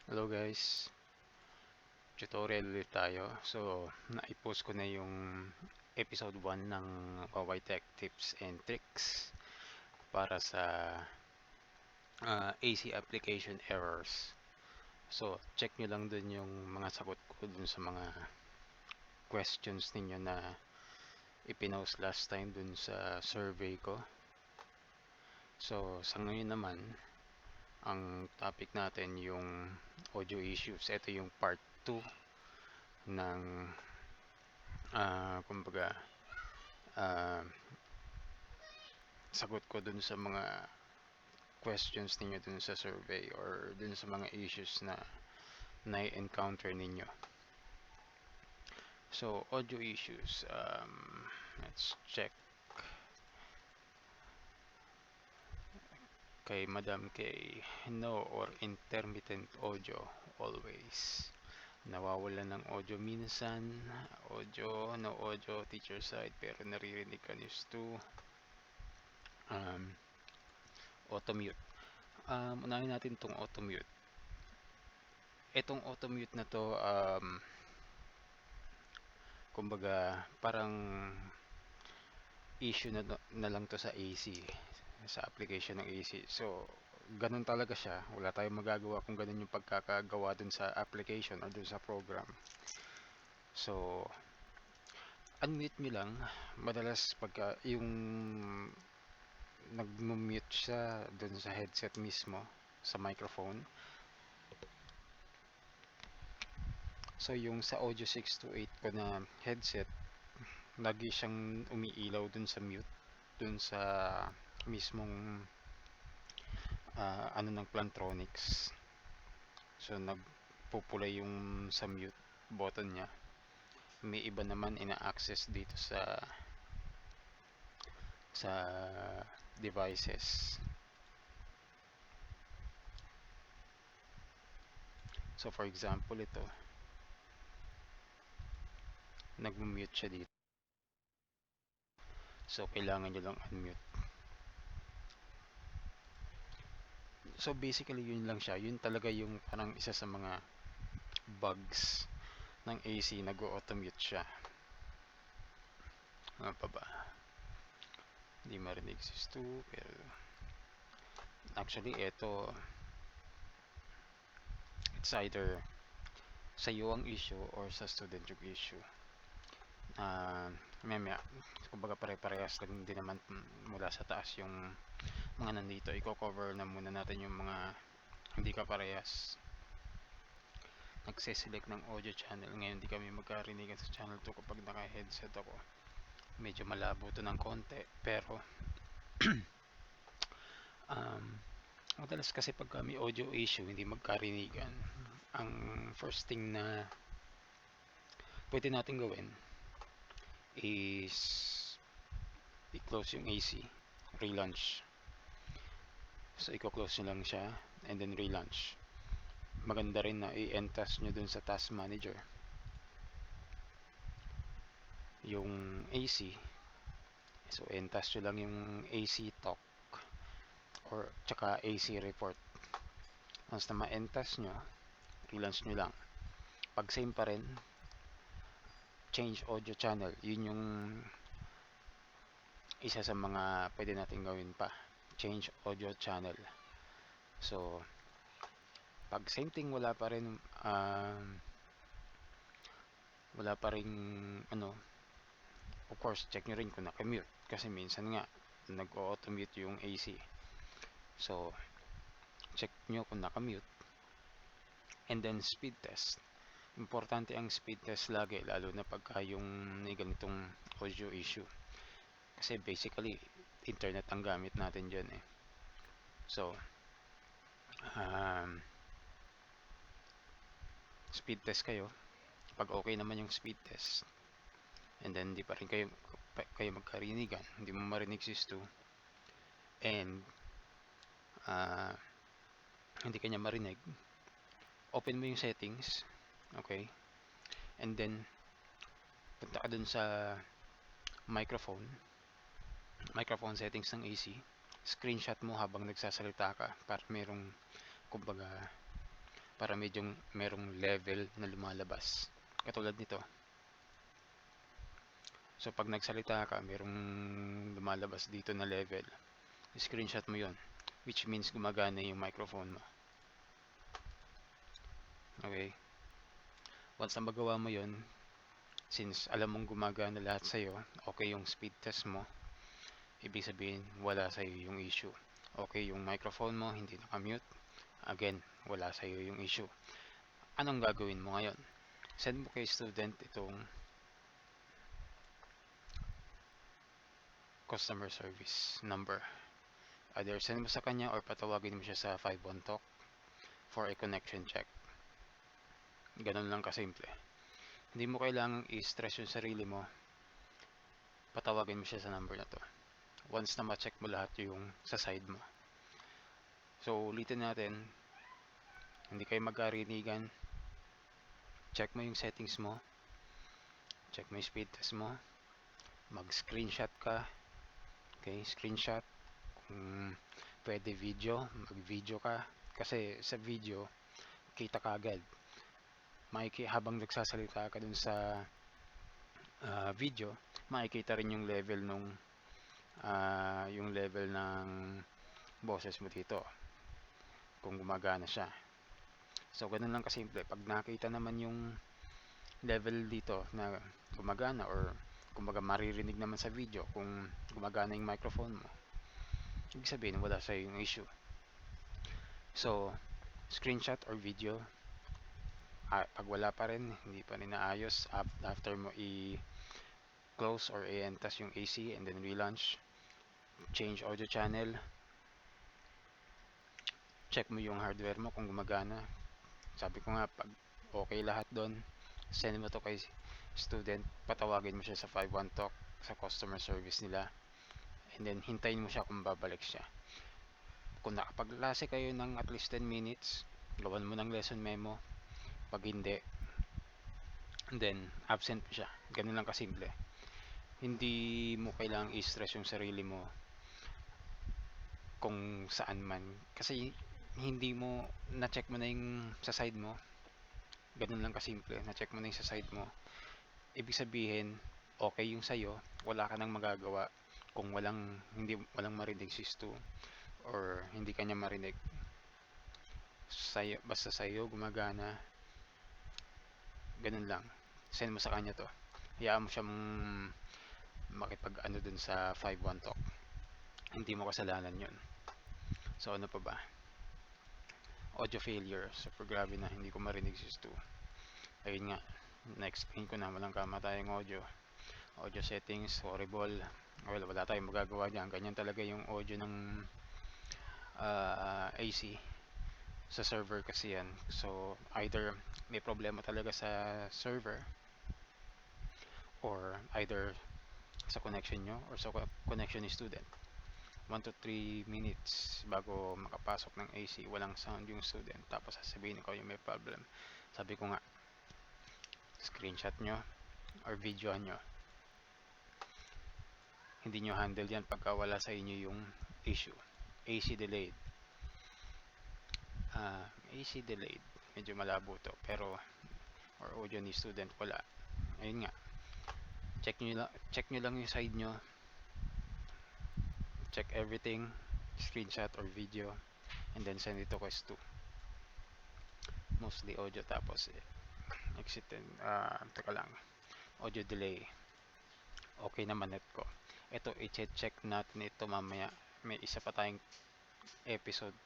Hello guys, tutorial ulit tayo. So, naipost ko na yung episode 1 ng Huawei Tech Tips and Tricks para sa AC application errors. So, check nyo lang dun yung mga sagot ko dun sa mga questions ninyo na ipinost last time dun sa survey ko. So, sa ngayon naman, ang topic natin yung audio issues. Ito yung part 2 ng kumbaga ah, sagot ko dun sa mga questions ninyo dun sa survey or dun sa mga issues na na-encounter ninyo. So, audio issues. Let's check kay Madam K. No or intermittent audio always. Nawawala ng audio minsan. No audio teacher side pero naririnig ka news to. Auto-mute. Unahin natin tong auto-mute. Etong auto-mute na to, kumbaga, parang issue na lang to sa AC, sa application ng AC. So, ganun talaga siya. Wala tayong magagawa kung ganun yung pagkakagawa dun sa application or dun sa program. So, unmute nyo lang. Madalas pagka yung nag-mute siya dun sa headset mismo, sa microphone. So, yung sa Audio 628 ko na headset, lagi siyang umiilaw dun sa mute, dun sa mismong ano ng Plantronics. So nagpupulay yung sa mute button niya. May iba naman ina-access dito sa devices. So for example ito, nag-mute siya dito. So kailangan nyo lang unmute. So basically yun lang siya. Yun talaga yung parang isa sa mga bugs ng AC, nag-automute siya. Ano pa ba? Hindi marinig si Stu, pero actually ito, it's either sa iyo ang issue or sa student yung issue. Mamaya, kumbaga pare-parehas lang din naman mula sa taas yung mga nandito. I-cover na muna natin yung mga hindi ka parehas. Nagse-select ng audio channel. Ngayon hindi kami magkarinigan sa channel 2 kapag naka-headset ako. Medyo malabo to ng konti, pero madalas kasi pag may audio issue, hindi magkarinigan. Ang first thing na pwede natin gawin is i-close yung AC, relaunch. So i-close nyo lang siya and then relaunch. Maganda rin na i-end task nyo dun sa task manager yung AC. So end task nyo lang yung AC talk or tsaka AC report. Once na ma-end task nyo, relaunch nyo lang. Pag same pa rin, change audio channel. Yun yung isa sa mga pwede natin gawin pa. Change audio channel. So pag same thing, wala pa rin ano, of course check nyo rin kung naka-mute kasi minsan nga nag-auto-mute yung AC. So check nyo kung naka-mute and then speed test. Importante ang speed test lagi, lalo na pagka yung may ganitong audio issue kasi basically internet ang gamit natin dyan eh. So speed test kayo. Pag okay naman yung speed test and then hindi pa rin kayo magkarinigan, hindi mo marinig si Stu and hindi kanya marinig, open mo yung settings, okay, and then punta ka dun sa microphone settings ng AC, screenshot mo habang nagsasalita ka para merong kumbaga para medyong merong level na lumalabas. Katulad nito. So pag nagsalita ka, merong lumalabas dito na level. Screenshot mo yon, which means gumagana yung microphone mo. Okay? Once na magawa mo yon, since alam mong gumagana lahat sa'yo, okay yung speed test mo, ibig sabihin wala sa'yo yung issue. Okay yung microphone mo, hindi nakamute, again, wala sa'yo yung issue. Anong gagawin mo ngayon? Send mo kay student itong customer service number. Either send mo sa kanya or patawagin mo siya sa 51 Talk for a connection check. Ganun lang kasimple. Hindi mo kailangang i-stress yung sarili mo. Patawagin mo siya sa number na to. Once na ma-check mo lahat yung sa side mo. So, ulitin natin. Hindi kayo magkarinigan. Check mo yung settings mo. Check mo yung speed test mo. Mag-screenshot ka. Okay, screenshot. Kung pwede video, mag-video ka. Kasi sa video, kita ka agad. Habang nagsasalita ka dun sa video, makikita rin yung level ng boses mo dito kung gumagana siya. So ganun lang kasimple. Pag nakita naman yung level dito na gumagana, or kumbaga maririnig naman sa video kung gumagana yung microphone mo, ibig sabihin wala sa yung issue. So screenshot or video. Pag wala pa rin, hindi pa rin naayos, after mo i-close or i-entas yung AC and then relaunch, change audio channel, check mo yung hardware mo kung gumagana. Sabi ko nga, pag okay lahat doon, send mo to kay student, patawagin mo siya sa 51 Talk sa customer service nila, and then hintayin mo siya kung babalik siya. Kung nakapaglase kayo ng at least 10 minutes, gawan mo ng lesson memo. Pag hindi, then absent siya. Ganun lang kasimple. Hindi mo kailangang i-stress yung sarili mo kung saan man, kasi hindi mo na-check mo na yung sa side mo. Ganun lang kasimple. Na-check mo na yung sa side mo. Ibig sabihin, okay yung sa'yo, wala ka nang magagawa kung walang marinig si Stu, or hindi kanya marinig. Basta sa'yo gumagana, ganun lang. Send mo sa kanya to. Hayaan mo siyang makipag-ano dun sa 51 Talk. Hindi mo kasalanan yun. So ano pa ba? Audio failure. Super grabe na, hindi ko marinig si Stu. Ayun nga, na-explain ko na, walang kamatayang audio. Audio settings, horrible. Well, wala tayong magagawa dyan. Ganyan talaga yung audio ng AC sa server kasi yan. So either may problema talaga sa server, or either sa connection nyo or sa connection ni student. 1 to 3 minutes bago makapasok ng AC, walang sound yung student, tapos sasabihin ko yung may problem. Sabi ko nga, screenshot nyo or video nyo. Hindi nyo handle yan pagka wala sa inyo yung issue. AC delayed. AC delayed. Medyo malabo to, pero or audio ni student wala. Ayun nga. Check nyo lang yung side nyo. Check everything, screenshot or video, and then send it to Quest 2. Mostly audio, tapos exit and teka lang, audio delay. Okay naman net ko. Ito, i-check natin ito mamaya. May isa pa tayong episode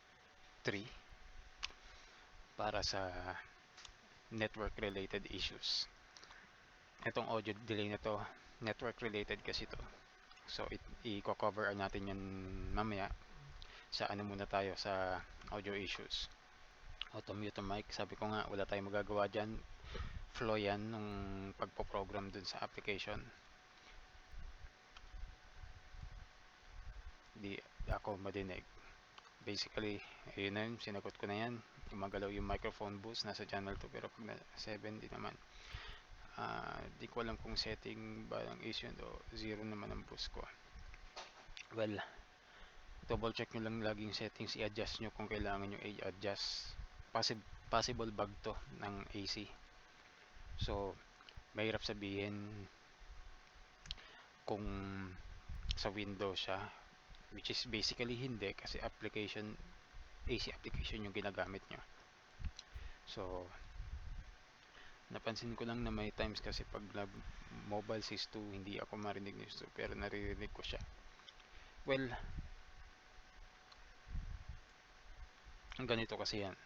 3 para sa network related issues. Itong audio delay na to, network related kasi to. So i-cover natin yan mamaya. Sa ano muna tayo, sa audio issues. Auto mute mic, sabi ko nga wala tayong magagawa dyan. Flow yan nung pagpo-program dun sa application. Di ako madinig. Basically, ayun na yun, sinagot ko na yan. Gumagalaw yung microphone boost, nasa channel 2, pero pag na 7 di naman. Di ko alam kung setting ba ang issue o 0 naman ang boost ko. Well, double check nyo lang laging settings, i-adjust nyo kung kailangan nyo i-adjust. possible bug to ng AC. So, mahirap sabihin kung sa Windows siya, which is basically hindi kasi AC application yung ginagamit nyo. So, napansin ko lang na may times kasi pag mobile sis 2 hindi ako marinig ni sis 2 pero naririnig ko siya. Well, ang ganito kasi yan.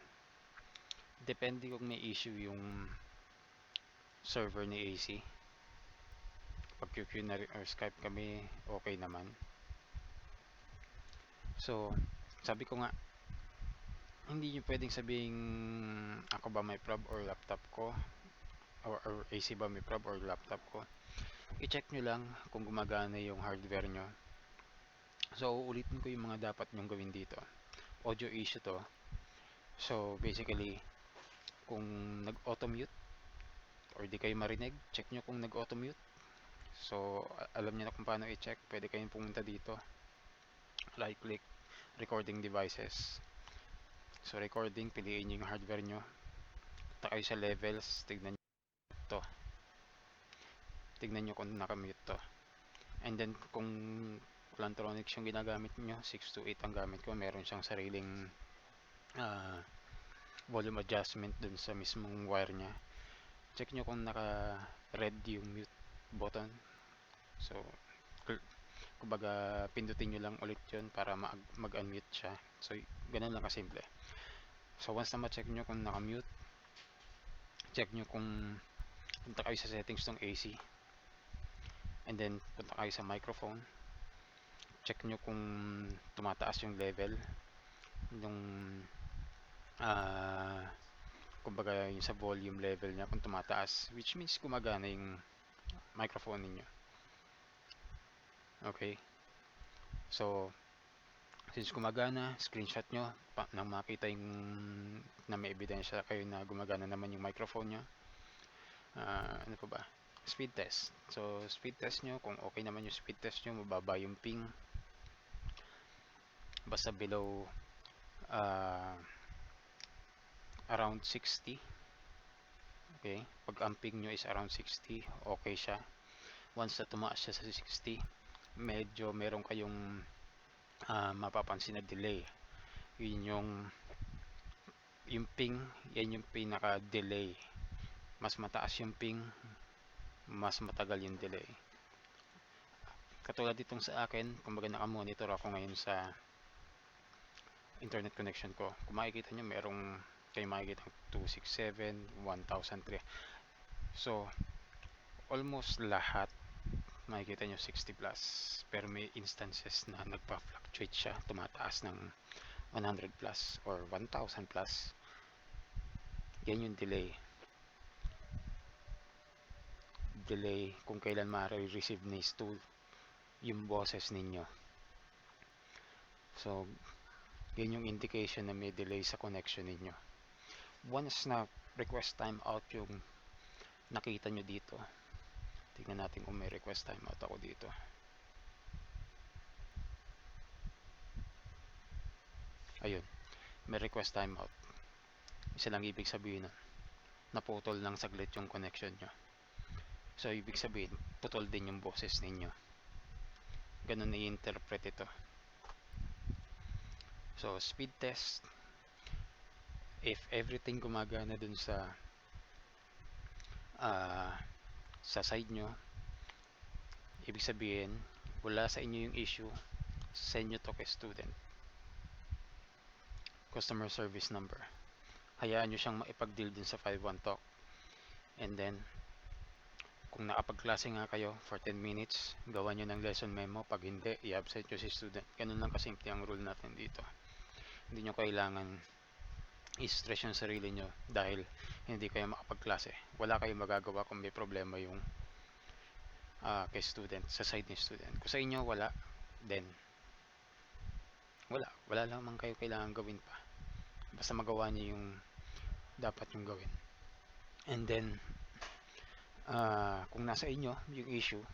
Depende kung may issue yung server ni AC. Pag QQ na or Skype kami, okay naman. So, sabi ko nga, hindi nyo pwedeng sabing ako ba may prob or laptop ko or AC ba may prob or laptop ko. I-check nyo lang kung gumagana yung hardware nyo. So, uulitin ko yung mga dapat nyong gawin dito. Audio issue to. So, basically, kung nag-auto-mute or di kayo marinig, check nyo kung nag-auto-mute. So, alam nyo na kung paano i-check. Pwede kayong pumunta dito. Right-click, recording devices. So, recording, piliin nyo yung hardware nyo. Punta kayo sa levels, tignan nyo to. Tignan nyo kung nakamute to. And then, kung Plantronics yung ginagamit nyo, 628 ang gamit ko, meron siyang sariling volume adjustment dun sa mismong wire nya. Check nyo kung naka-red yung mute button. So, kumbaga, pindutin nyo lang ulit yun para mag-unmute siya. So, ganun lang kasimple. So, once na ma-check nyo kung naka-mute, check nyo kung punta kayo sa settings ng AC. And then, punta kayo sa microphone. Check nyo kung tumataas yung level. Yung, kumbaga, yung sa volume level nya kung tumataas. Which means gumagana yung microphone ninyo. Okay. So, since gumagana, screenshot nyo nang makita yung na may ebidensya kayo na gumagana naman yung microphone nyo. Ano pa ba? Speed test. So, speed test nyo. Kung okay naman yung speed test nyo, mababa yung ping. Basta below around 60. Okay? Pag ang ping nyo is around 60, okay siya. Once na tumaas siya sa 60, medyo meron kayong mapapansin na delay. Yun yung ping, yan yung pinaka-delay. Mas mataas yung ping, mas matagal yung delay. Katulad ditong sa akin, kumbaga naka-monitor ako ngayon sa internet connection ko. Kung makikita nyo, merong kayo makikita 267, 1003. So, almost lahat makikita nyo 60 plus. Pero may instances na nagpa-fluctuate siya, tumataas ng 100 plus or 1000 plus. Yan yung delay. Delay kung kailan ma-receive ni stool yung boses ninyo. So, yan yung indication na may delay sa connection ninyo. Once na request timeout yung nakita nyo dito, tingnan natin kung may request timeout ako dito. Ayun, may request timeout. Isa lang ibig sabihin nun, naputol ng saglit yung connection nyo. So, ibig sabihin, putol din yung boses ninyo. Ganun na i-interpret ito. So, speed test. If everything gumagana dun sa side nyo, ibig sabihin, wala sa inyo yung issue, send nyo to kay student. Customer service number. Hayaan nyo siyang maipag-deal dun sa 51 talk. And then, kung nakapagklase nga kayo for 10 minutes, gawa nyo ng lesson memo. Pag hindi, i-absent nyo si student. Ganun lang kasimple ang rule natin dito. Hindi nyo kailangan i-stress yung sarili nyo dahil hindi kayo makapagklase. Wala kayong magagawa kung may problema yung kay student, sa side ni student. Kung sa inyo wala, then wala lamang kayo kailangan gawin pa. Basta magawa nyo yung dapat yung gawin. And then, kung nasa inyo yung issue,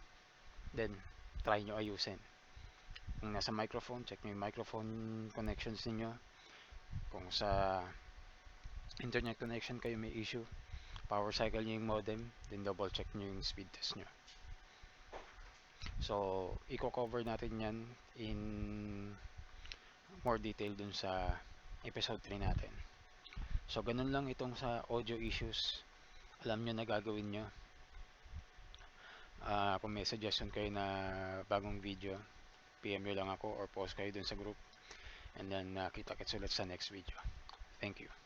then try nyo ayusin. Kung nasa microphone, check nyo yung microphone connections niyo. Kung sa internet connection kayo may issue, power cycle nyo yung modem, then double check nyo yung speed test nyo. So, i-cover natin yan in more detail dun sa episode 3 natin. So, ganun lang itong sa audio issues. Alam nyo na gagawin nyo. Kung may suggestion kayo na bagong video, PM nyo lang ako or post kayo dun sa group. And then, kita-kits ulit sa next video. Thank you.